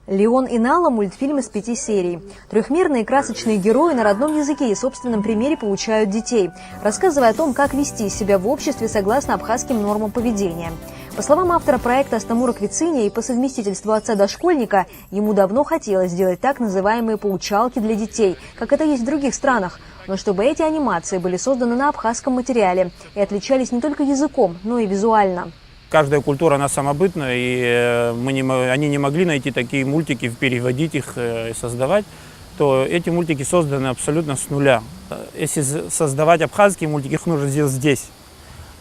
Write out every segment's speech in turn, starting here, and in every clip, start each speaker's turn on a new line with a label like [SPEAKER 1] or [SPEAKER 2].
[SPEAKER 1] «Леон и Нала» – мультфильм из 5 серий. Трехмерные красочные герои на родном языке и собственном примере получают детей, рассказывая о том, как вести себя в обществе согласно абхазским нормам поведения. По словам автора проекта Астамура Квициня и по совместительству отца дошкольника, ему давно хотелось сделать так называемые поучалки для детей, как это есть в других странах, но чтобы эти анимации были созданы на абхазском материале и отличались не только языком, но и визуально.
[SPEAKER 2] Каждая культура, она самобытна, и они не могли найти такие мультики, переводить их и создавать, то эти мультики созданы абсолютно с нуля. Если создавать абхазские мультики, их нужно сделать здесь.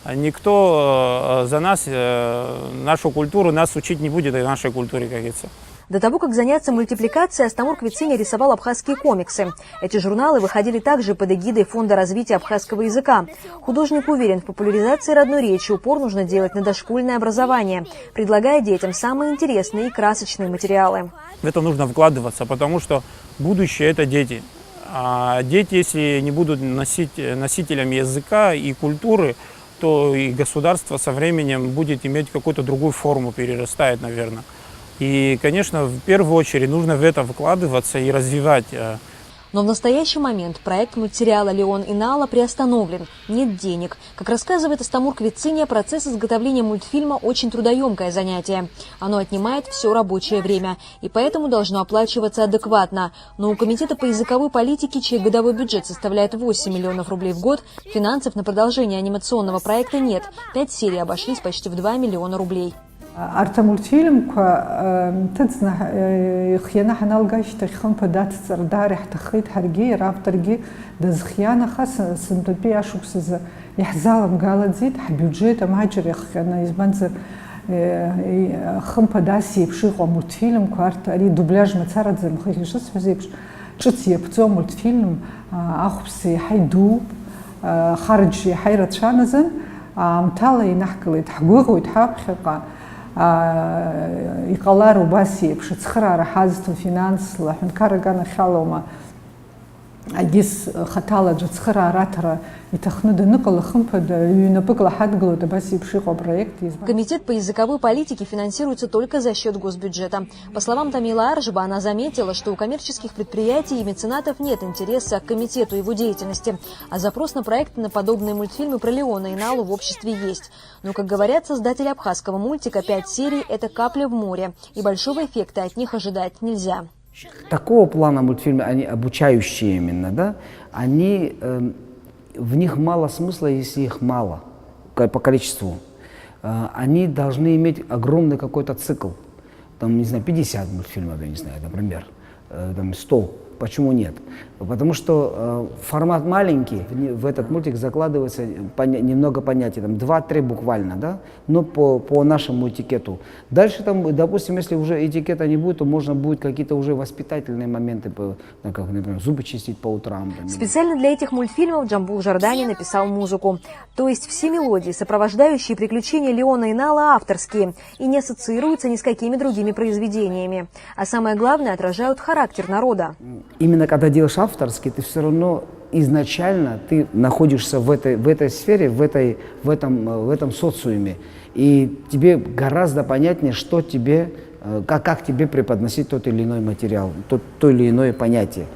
[SPEAKER 2] Никто за нас, нашу культуру, нас учить не будет, и нашей культуре, как говорится.
[SPEAKER 1] До того, как заняться мультипликацией, Астамур Квициня рисовал абхазские комиксы. Эти журналы выходили также под эгидой Фонда развития абхазского языка. Художник уверен, в популяризации родной речи упор нужно делать на дошкольное образование, предлагая детям самые интересные и красочные материалы.
[SPEAKER 2] В это нужно вкладываться, потому что будущее – это дети. А дети, если не будут носителями языка и культуры, то и государство со временем будет иметь какую-то другую форму, перерастает, наверное. И, конечно, в первую очередь нужно в это вкладываться и развивать.
[SPEAKER 1] Но в настоящий момент проект мультсериала «Леон и Нала» приостановлен. Нет денег. Как рассказывает Астамур Квициня, процесс изготовления мультфильма очень трудоемкое занятие. Оно отнимает все рабочее время и поэтому должно оплачиваться адекватно. Но у Комитета по языковой политике, чей годовой бюджет составляет 8 миллионов рублей в год, финансов на продолжение анимационного проекта нет. 5 серий обошлись почти в 2 миллиона рублей.
[SPEAKER 3] Арта мультфильм тыцна хьяна ханалгаш таххан падат цардар хтахит харги рафтарги дазхьяна хас синтопи ашуксыз яхзалам галадзит бюджет маджер хьяна избанзер хм падаси пшиго мультфильм кварт ари дубляж мацарадзем хилишс физипш чцье пцо мультфильм ахпси хайду харджи хайратшаназен амтала инахклит хгугуит хабхqa иқалару баси пшицхрара хазту финансла хункарагана халома агис хатала джцхра ратра итахнуда ныкала хымпада юнапыкла хадглода баси пшиго проект.
[SPEAKER 1] Комитет по языковой политике финансируется только за счет госбюджета. По словам Тамила Аржба, она заметила, что у коммерческих предприятий и меценатов нет интереса к комитету и его деятельности, а запрос на проекты на подобные мультфильмы про Леона и Налу в обществе есть. Но, как говорят создатели абхазского мультика, 5 серий – это капля в море, и большого эффекта от них ожидать нельзя.
[SPEAKER 4] Такого плана мультфильмы, они обучающие именно, да, они, в них мало смысла, если их мало по количеству. Они должны иметь огромный какой-то цикл, там, не знаю, 50 мультфильмов, я не знаю, например, там 100. Почему нет? Потому что формат маленький, в этот мультик закладывается немного понятий, там 2-3 буквально, да, но по нашему этикету. Дальше там, допустим, если уже этикета не будет, то можно будет какие-то уже воспитательные моменты, как, например, зубы чистить по утрам. Там.
[SPEAKER 1] Специально для этих мультфильмов Джамбул Жардани написал музыку. То есть все мелодии, сопровождающие приключения Леона и Нала, авторские и не ассоциируются ни с какими другими произведениями. А самое главное, отражают характер народа.
[SPEAKER 4] Именно когда делаешь авторский, ты все равно изначально ты находишься в этой сфере, в этом социуме. И тебе гораздо понятнее, что тебе, как тебе преподносить тот или иной материал, то или иное понятие.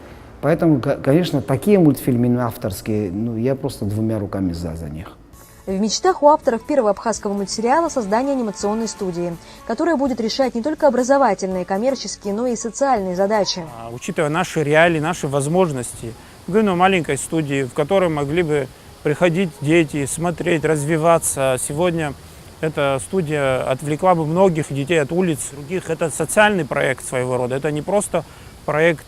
[SPEAKER 4] Поэтому, конечно, такие мультфильмы авторские, ну, я просто 2 руками за них.
[SPEAKER 1] В мечтах у авторов первого абхазского мультсериала создание анимационной студии, которая будет решать не только образовательные, коммерческие, но и социальные задачи.
[SPEAKER 2] Учитывая наши реалии, наши возможности, говорю, маленькой студии, в которой могли бы приходить дети, смотреть, развиваться. Сегодня эта студия отвлекла бы многих детей от улиц, других. Это социальный проект своего рода, это не просто проект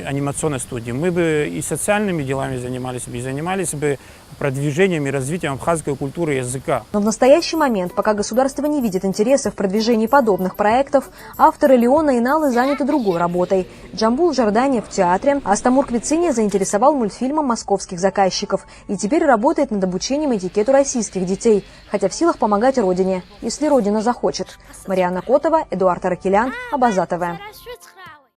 [SPEAKER 2] анимационной студии. Мы бы и социальными делами занимались бы продвижением и развитием абхазской культуры и языка.
[SPEAKER 1] Но в настоящий момент, пока государство не видит интереса в продвижении подобных проектов, авторы Леона и Налы заняты другой работой. Джамбул Жардани в театре, а Астамур Квициня заинтересовал мультфильмом московских заказчиков и теперь работает над обучением этикету российских детей, хотя в силах помогать родине, если родина захочет. Марианна Котова, Эдуард Аракелян, Абаза ТВ.